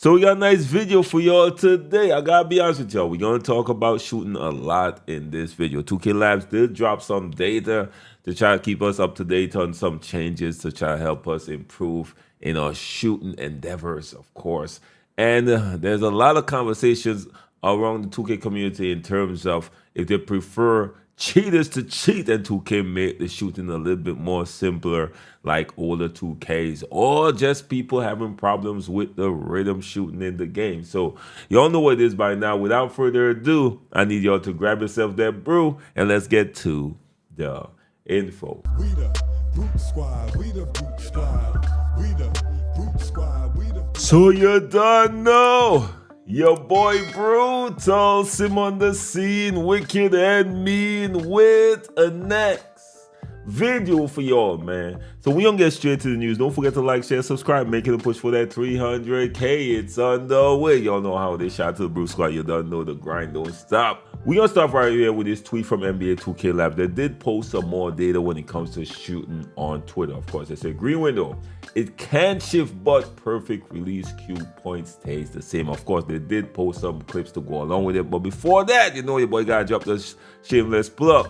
So we got a nice video for y'all today. I gotta be honest with y'all. We're gonna talk about shooting a lot in this video. 2K Labs did drop some data to try to keep us up to date on some changes to try to help us improve in our shooting endeavors, of course. And there's a lot of conversations around the 2K community in terms of if they prefer cheaters to cheat and 2K make the shooting a little bit more simpler like older 2Ks, or just people having problems with the rhythm shooting in the game. So y'all know what it is by now. Without further ado, I need y'all to grab yourself that brew and let's get to the info. We the Boot Squad, we the Boot Squad, we the Boot Squad, we the... So you done know. Your boy Brutal, Sim on the scene, wicked and mean with a next video for y'all, man. So we gonna get straight to the news. Don't forget to like, share, subscribe, making a push for that 300K. It's on the way. Y'all know how they shot to the Bruce Squad. You don't know the grind don't stop. We gonna start right here with this tweet from NBA 2K Lab. They did post some more data when it comes to shooting on Twitter. Of course, they said green window. It can shift, but perfect release queue point stays the same. Of course, they did post some clips to go along with it. But before that, you know your boy gotta drop the shameless plug.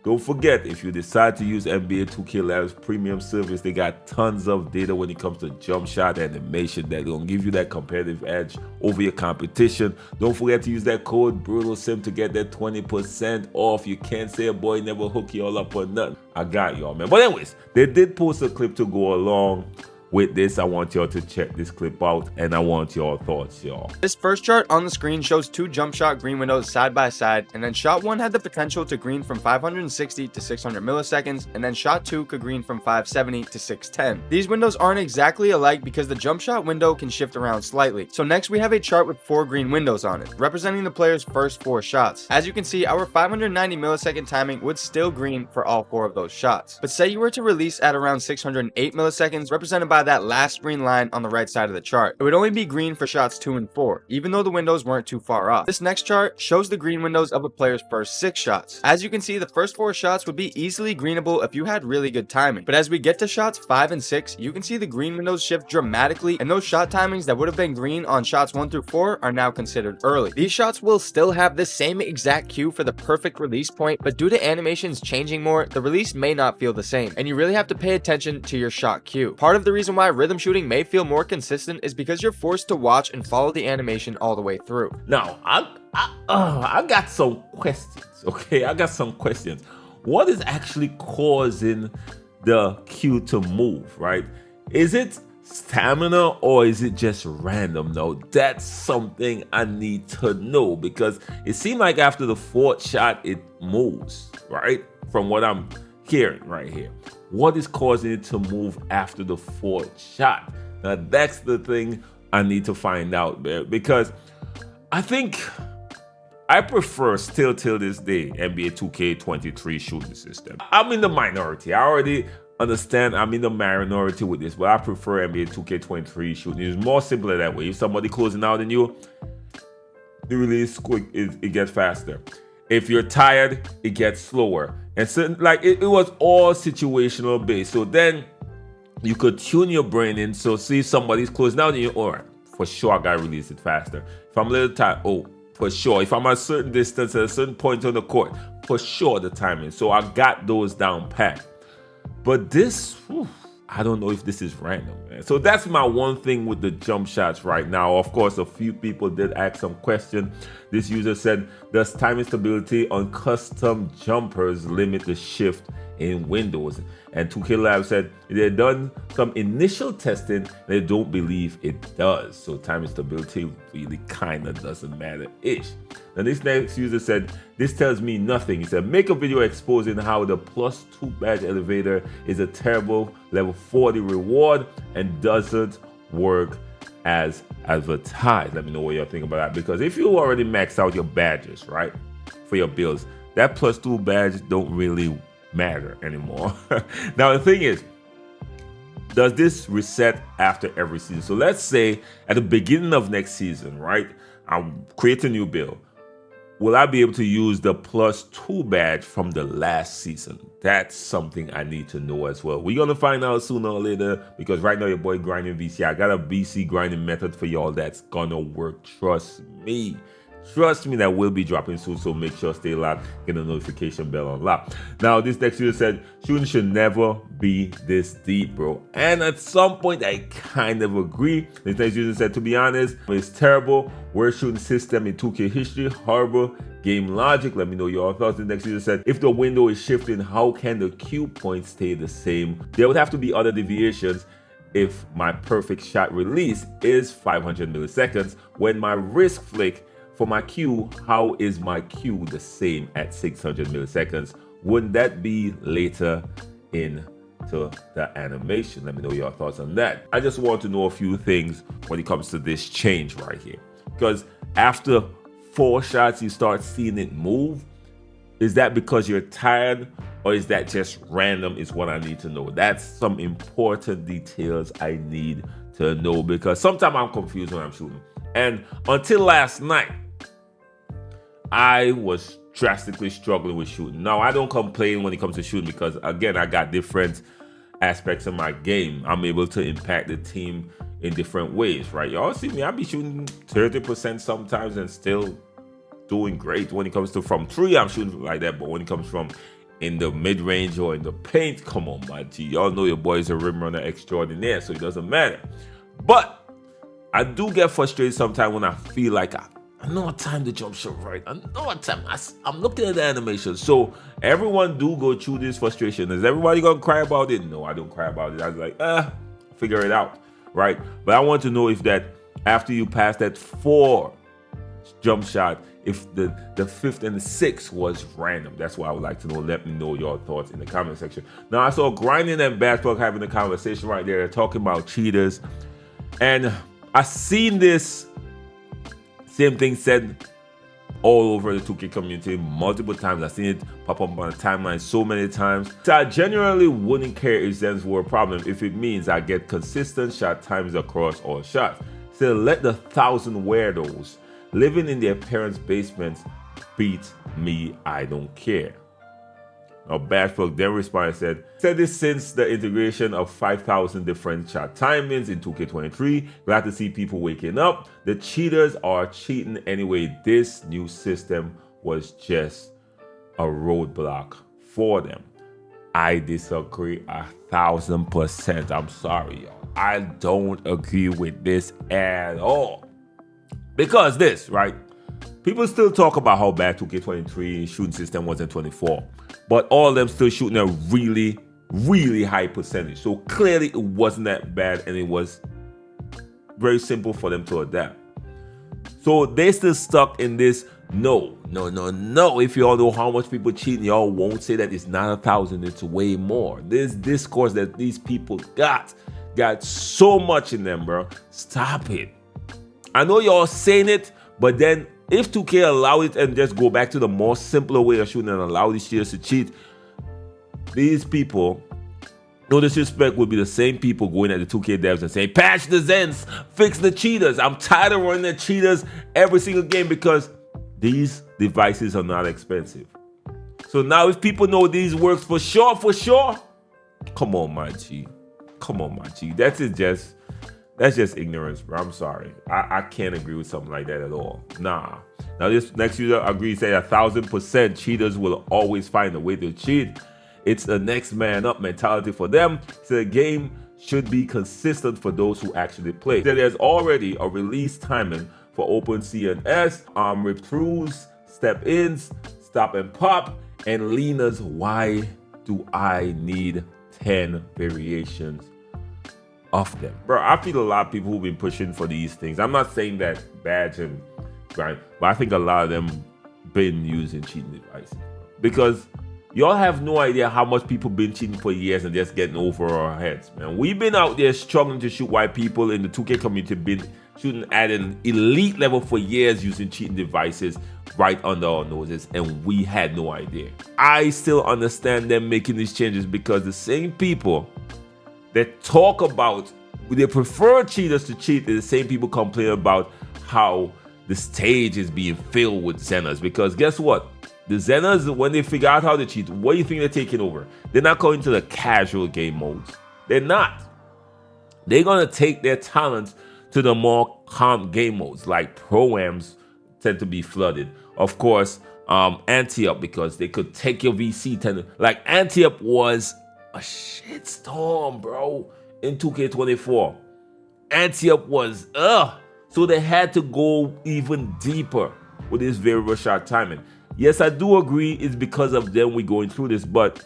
Don't forget, if you decide to use NBA 2K Labs premium service, they got tons of data when it comes to jump shot animation that will give you that competitive edge over your competition. Don't forget to use that code BrutalSim to get that 20% off. You can't say a boy never hook you all up or nothing. I got y'all, man. But anyways, they did post a clip to go along with this. I want y'all to check this clip out and I want your thoughts, y'all. This first chart on the screen shows two jump shot green windows side by side, and then shot 1 had the potential to green from 560 to 600 milliseconds, and then shot 2 could green from 570 to 610. These windows aren't exactly alike because the jump shot window can shift around slightly. So next we have a chart with 4 green windows on it, representing the player's first 4 shots. As you can see, our 590 millisecond timing would still green for all 4 of those shots. But say you were to release at around 608 milliseconds, represented by that last green line on the right side of the chart. It would only be green for shots 2 and 4, even though the windows weren't too far off. This next chart shows the green windows of a player's first 6 shots. As you can see, the first 4 shots would be easily greenable if you had really good timing. But as we get to shots 5 and 6, you can see the green windows shift dramatically, and those shot timings that would have been green on shots 1 through 4 are now considered early. These shots will still have the same exact cue for the perfect release point, but due to animations changing more, the release may not feel the same, and you really have to pay attention to your shot cue. Part of the reason why rhythm shooting may feel more consistent is because you're forced to watch and follow the animation all the way through. Now, I got some questions, okay? I got some questions. What is actually causing the cue to move, right? Is it stamina or is it just random? No, that's something I need to know because it seemed like after the 4th shot, it moves, right? From what I'm hearing right here. What is causing it to move after the 4th shot? Now that's the thing I need to find out, man, because I think I prefer still till this day NBA 2K23 shooting system. I'm in the minority. I already understand I'm in the minority with this, but I prefer NBA 2K23 shooting. It's more simpler that way. If somebody closing out on you, the release quick, it gets faster. If you're tired, it gets slower. And so like it was all situational based. So then you could tune your brain in. So see somebody's closing out and you, all right, for sure I gotta release it faster. If I'm a little tired, oh, for sure. If I'm at a certain distance at a certain point on the court, for sure the timing. So I got those down pat. But this, I don't know if this is random, man. So that's my one thing with the jump shots right now. Of course, a few people did ask some question. This user said, does timing stability on custom jumpers limit the shift in Windows? And 2K Lab said they've done some initial testing. They don't believe it does. So timing stability really kind of doesn't matter-ish. Now this next user said, this tells me nothing. He said, make a video exposing how the +2 badge elevator is a terrible level 40 reward and doesn't work as advertised. Let me know what y'all think about that, because if you already maxed out your badges, right, for your builds, that +2 badge don't really matter anymore. Now the thing is, does this reset after every season? So let's say at the beginning of next season, right, I'll create a new build. will I be able to use the +2 badge from the last season? That's something I need to know as well. We're going to find out sooner or later, because right now your boy grinding VC. I got a VC grinding method for y'all that's going to work. Trust me. Trust me, that will be dropping soon, so make sure stay locked, get the notification bell on lock. Now, this next user said, shooting should never be this deep, bro. And at some point, I kind of agree. This next user said, to be honest, it's terrible. Worst shooting system in 2K history, horrible game logic. Let me know your thoughts. The next user said, if the window is shifting, how can the Q point stay the same? There would have to be other deviations. If my perfect shot release is 500 milliseconds, when my wrist flick for my Q, how is my Q the same at 600 milliseconds? Wouldn't that be later into the animation? Let me know your thoughts on that. I just want to know a few things when it comes to this change right here. Because after 4 shots, you start seeing it move. Is that because you're tired, or is that just random is what I need to know? That's some important details I need to know, because sometimes I'm confused when I'm shooting. And until last night, I was drastically struggling with shooting. Now, I don't complain when it comes to shooting, because again, I got different aspects of my game. I'm able to impact the team in different ways, right? Y'all see me, I be shooting 30% sometimes and still doing great. When it comes to from 3, I'm shooting like that. But when it comes from in the mid-range or in the paint, come on, my G. Y'all know your boy's a rim runner extraordinaire, so it doesn't matter. But I do get frustrated sometimes when I feel like I know what time the jump shot right. I know what time. I'm looking at the animation. So everyone do go through this frustration. Is everybody gonna cry about it? No, I don't cry about it. I was like, figure it out, right? But I want to know if that after you pass that 4 jump shot, if the 5th and the 6th was random. That's what I would like to know. Let me know your thoughts in the comment section. Now, I saw Grinding and Badplug having a conversation right there, talking about cheaters, and I seen this same thing said all over the 2K community multiple times. I've seen it pop up on the timeline so many times. So I genuinely wouldn't care if Zens were a problem if it means I get consistent shot times across all shots. So let the 1,000 weirdos living in their parents' basements beat me. I don't care. Now, Badfolk then responded and said this since the integration of 5,000 different shot timings in 2K23. Glad to see people waking up. The cheaters are cheating anyway. This new system was just a roadblock for them. I disagree 1,000%. I'm sorry, y'all. I don't agree with this at all. Because this, right? People still talk about how bad 2K23 shooting system was in 24. But all of them still shooting a really, really high percentage. So clearly it wasn't that bad, and it was very simple for them to adapt. So they still stuck in this, no. If you all know how much people cheating, y'all won't say that it's not 1,000, it's way more. This discourse that these people got so much in them, bro. Stop it. I know y'all saying it, but then if 2K allow it and just go back to the more simpler way of shooting and allow these cheaters to cheat, these people, no disrespect, would be the same people going at the 2K devs and saying, patch the Zens, fix the cheaters. I'm tired of running the cheaters every single game, because these devices are not expensive. So now if people know these works for sure, come on, my G. That's just ignorance, bro. I'm sorry. I can't agree with something like that at all. Nah. Now, this next user agrees, say 1,000% cheaters will always find a way to cheat. It's the next man up mentality for them. So the game should be consistent for those who actually play. So there's already a release timing for Open CNS, rip-throughs, step-ins, stop and pop, and leaners. Why do I need 10 variations of them? Bro, I feel a lot of people who've been pushing for these things. I'm not saying that badge and grind, but I think a lot of them been using cheating devices, because y'all have no idea how much people been cheating for years and just getting over our heads, man. We've been out there struggling to shoot white people in the 2K community, been shooting at an elite level for years using cheating devices right under our noses, and we had no idea. I still understand them making these changes, because the same people that talk about they prefer cheaters to cheat is the same people complain about how the stage is being filled with Zenners, because guess what? The Zenners, when they figure out how to cheat, what do you think they're taking over? They're not going to the casual game modes. They're not. They're going to take their talents to the more calm game modes, like Pro-Ams tend to be flooded. Of course, Anti-Up, because they could take your VC. Like, Anti-Up was a shitstorm, bro, in 2K24. Anti-Up was, so they had to go even deeper with this variable shot timing. Yes, I do agree it's because of them we're going through this, but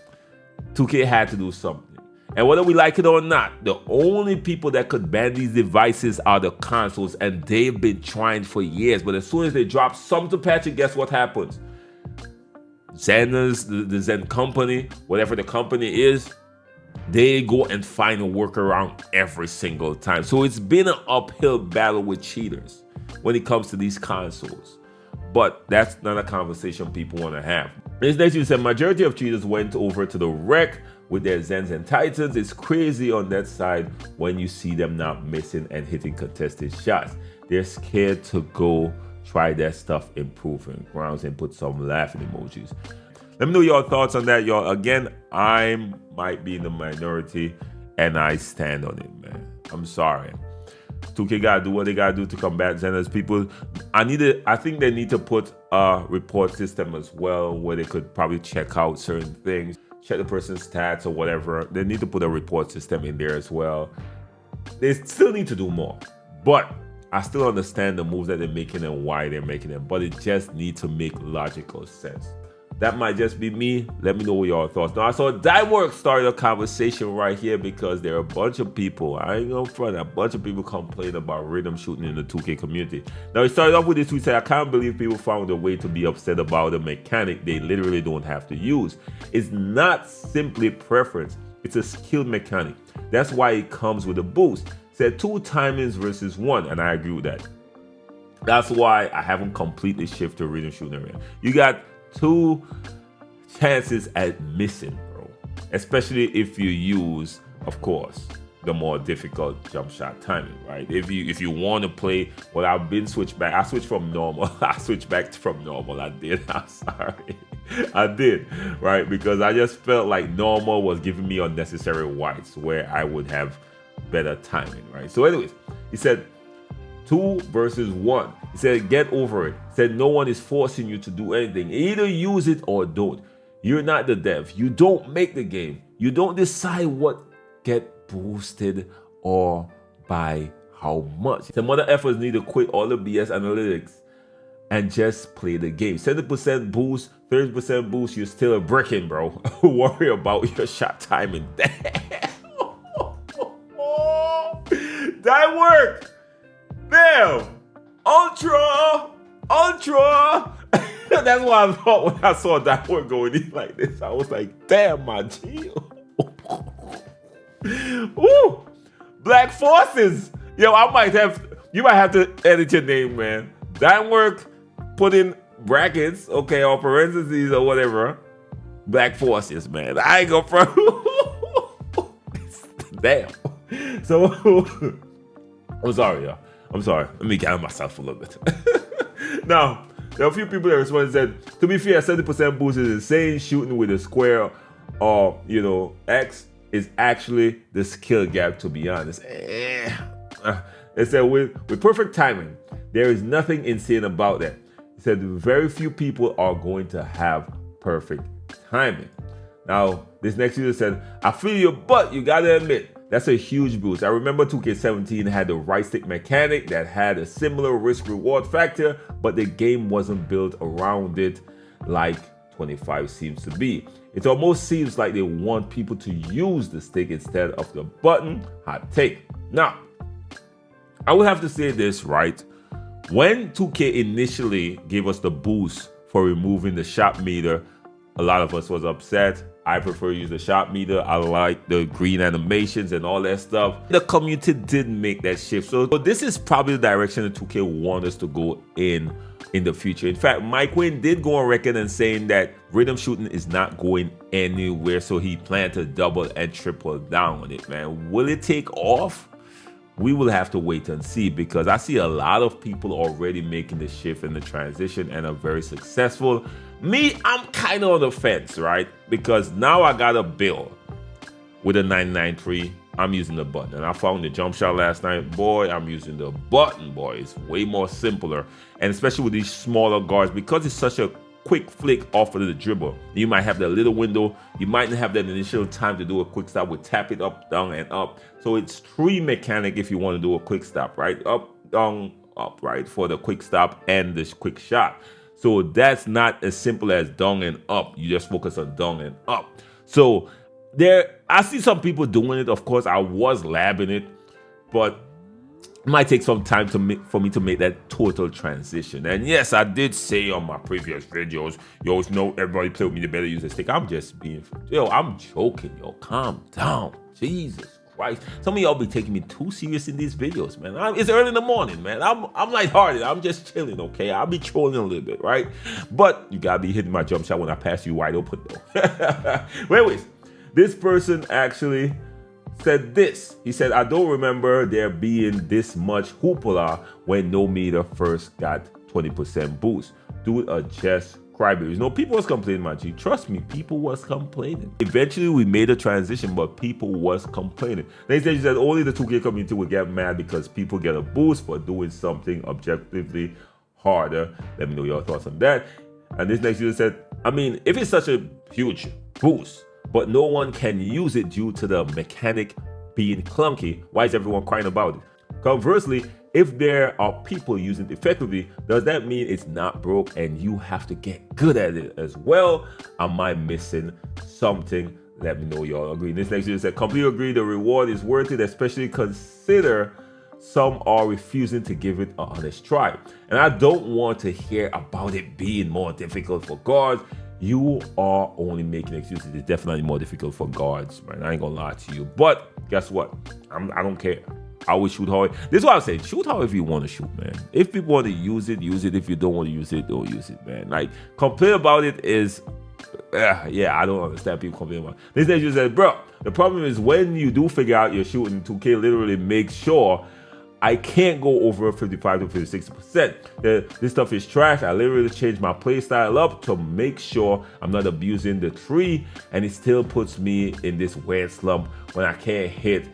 2K had to do something. And whether we like it or not, the only people that could ban these devices are the consoles, and they've been trying for years. But as soon as they drop something to patch it, guess what happens? Zenners, the Zen company, whatever the company is, they go and find a workaround every single time. So it's been an uphill battle with cheaters when it comes to these consoles. But that's not a conversation people want to have. This next you said majority of cheaters went over to the rec with their Zens and Titans. It's crazy on that side when you see them not missing and hitting contested shots. They're scared to go try that stuff improving grounds and put some laughing emojis. Let me know your thoughts on that, y'all. Again, I might be in the minority and I stand on it, man. I'm sorry. 2K gotta do what they gotta do to combat Zenners. People, I think they need to put a report system as well where they could probably check out certain things, check the person's stats or whatever. They need to put a report system in there as well. They still need to do more, but I still understand the moves that they're making and why they're making them, but it just needs to make logical sense. That might just be me. Let me know what your thoughts. Now, I saw Dimework started a conversation right here because there are a bunch of people, I ain't gonna front, a bunch of people complain about rhythm shooting in the 2K community. Now, he started off with this tweet saying, I can't believe people found a way to be upset about a mechanic they literally don't have to use. It's not simply preference, it's a skill mechanic. That's why it comes with a boost. Said 2 timings versus 1, and I agree with that. That's why I haven't completely shifted to rhythm shooting around. You got 2 chances at missing, bro. Especially if you use, of course, the more difficult jump shot timing, right? If you want to play, well, I've been switched back. I switched from normal. I switched back from normal. I did. I'm sorry. I did, right? Because I just felt like normal was giving me unnecessary whites where I would have better timing, right? So anyways, he said 2 versus 1. He said, get over it. He said, no one is forcing you to do anything. Either use it or don't. You're not the dev. You don't make the game. You don't decide what get boosted or by how much. Some other efforts need to quit all the BS analytics and just play the game. 70% boost, 30% boost, you're still a bricking, bro. Worry about your shot timing. That worked. Damn. Ultra. That's what I thought when I saw that one going in like this. I was like, damn, my G. Woo. Black Forces. Yo, you might have to edit your name, man. That work, put in brackets, okay, or parentheses or whatever. Black Forces, man. I ain't go from. Damn. So, I'm sorry, y'all. I'm sorry. Let me gather myself a little bit. Now, there are a few people that responded and said, to be fair, 70% boost is insane. Shooting with a square or, X is actually the skill gap, to be honest. They said, with perfect timing, there is nothing insane about that. He said, very few people are going to have perfect timing. Now, this next user said, I feel your butt, you gotta admit. That's a huge boost. I remember 2K17 had the right stick mechanic that had a similar risk-reward factor, but the game wasn't built around it like 25 seems to be. It almost seems like they want people to use the stick instead of the button. Hot take. Now, I would have to say this, right? When 2K initially gave us the boost for removing the shot meter, a lot of us was upset. I prefer to use the shot meter. I like the green animations and all that stuff. The community didn't make that shift. So this is probably the direction that 2K want us to go in the future. In fact, Mike Wayne did go on record and saying that rhythm shooting is not going anywhere. So he planned to double and triple down on it, man. Will it take off? we will have to wait and see, because I see a lot of people already making the shift and the transition and are very successful. Me, I'm kind of on the fence, right? Because now I got a bill with a 993. I'm using the button. And I found the jump shot last night. Boy, I'm using the button, boy. It's way more simpler. And especially with these smaller guards, because it's such a quick flick off of the dribble. You might have that little window. You might not have that initial time to do a quick stop with tap it up, down, and up. So it's 3 mechanic if you want to do a quick stop, right? Up, down, up, right? For the quick stop and this quick shot. So that's not as simple as down and up. You just focus on down and up. So I see some people doing it. Of course, I was labbing it, but it might take some time for me to make that total transition. And yes, I did say on my previous videos, yo, know everybody play with me, they better use a stick. I'm just being, I'm joking, calm down. Jesus Christ. Some of y'all be taking me too serious in these videos, man. It's early in the morning, man. I'm lighthearted. I'm just chilling, okay? I'll be trolling a little bit, right? But you gotta be hitting my jump shot when I pass you wide open, though. Anyways, this person actually said this. He said, I don't remember there being this much hoopla when No Meter first got 20% boost. Dude, just crybabies. People was complaining, my G. Trust me, people was complaining. Eventually, we made a transition, but people was complaining. They said only the 2K community would get mad because people get a boost for doing something objectively harder. Let me know your thoughts on that. And this next user said, I mean, if it's such a huge boost, but no one can use it due to the mechanic being clunky, why is everyone crying about it? Conversely, if there are people using it effectively, does that mean it's not broke and you have to get good at it as well? Am I missing something? Let me know y'all agree. This next user said, completely agree, the reward is worth it, especially consider some are refusing to give it an honest try. And I don't want to hear about it being more difficult for guards. You are only making excuses. It's definitely more difficult for guards, man. I ain't gonna lie to you. But guess what? I don't care. I will shoot hard. This is what I'm saying. Shoot however you want to shoot, man. If people want to use it, use it. If you don't want to use it, don't use it, man. Like, complain about it is, yeah, I don't understand people complaining about it. This next user said, bro, the problem is when you do figure out you're shooting 2K, literally make sure I can't go over 55 to 56%. This stuff is trash. I literally changed my play style up to make sure I'm not abusing the tree, and it still puts me in this weird slump when I can't hit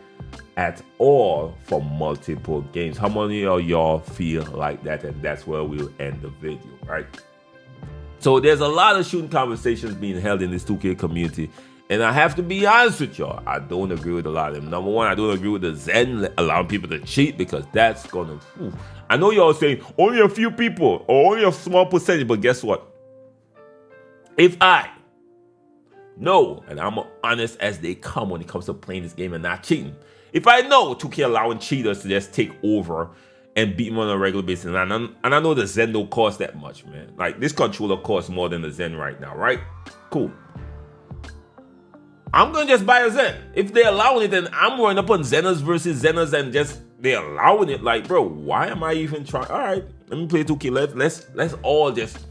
at all for multiple games. How many of y'all feel like that? And that's where we'll end the video, right? So there's a lot of shooting conversations being held in this 2K community. And I have to be honest with y'all, I don't agree with a lot of them. Number one, I don't agree with the Zen allowing people to cheat, because that's gonna, I know y'all saying only a few people or only a small percentage, but guess what? If I know, and I'm honest as they come when it comes to playing this game and not cheating, if I know 2K allowing cheaters to just take over and beat them on a regular basis, and I know the Zen don't cost that much, man. Like, this controller costs more than the Zen right now, right? Cool. I'm gonna just buy a Zen. If they're allowing it, then I'm running up on Zenas versus Zenas and just they're allowing it. Like, bro, why am I even trying? All right, let me play 2K. Let's all just.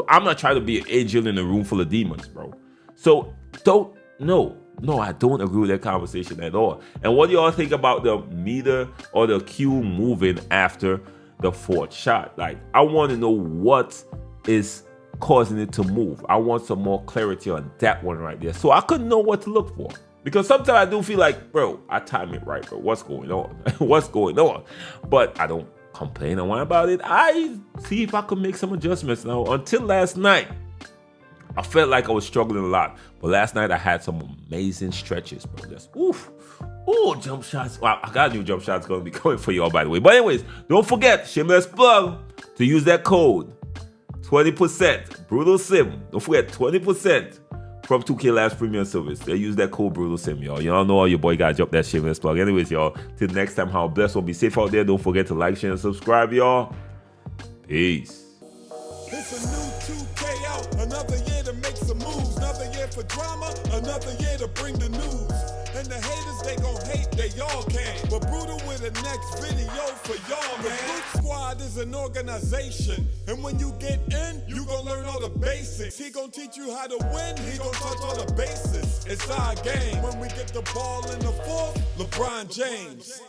I'm not trying to be an angel in a room full of demons, bro. So no, I don't agree with that conversation at all. And what do y'all think about the meter or the Q moving after the 4th shot? Like, I want to know what is causing it to move. I want some more clarity on that one right there, so I couldn't know what to look for. Because sometimes I do feel like, bro, I time it right, bro. What's going on? What's going on? But I don't complain or whine about it. I see if I could make some adjustments. Now, until last night, I felt like I was struggling a lot. But last night I had some amazing stretches, bro. Just jump shots. Well, I got a new jump shots gonna be coming for y'all, by the way. But anyways, don't forget, shameless plug, to use that code 20%, Brutal Sim. Don't forget, 20% from 2K Labs Premium Service. They use that code Brutal Sim, y'all. Y'all know your boy got drop that shameless plug. Anyways, y'all, till next time, how blessed will be safe out there. Don't forget to like, share, and subscribe, y'all. Peace. It's a new 2K out, another year to make some moves, another year for drama, another year to bring the news. And the haters, they gon' hate, they all can. But Brutal with the next video for y'all, man. The Boot Squad is an organization, and when you get in, you gon' learn all the basics. He gon' teach you how to win, he gon' touch all the bases. It's our game. When we get the ball in the 4th, LeBron James.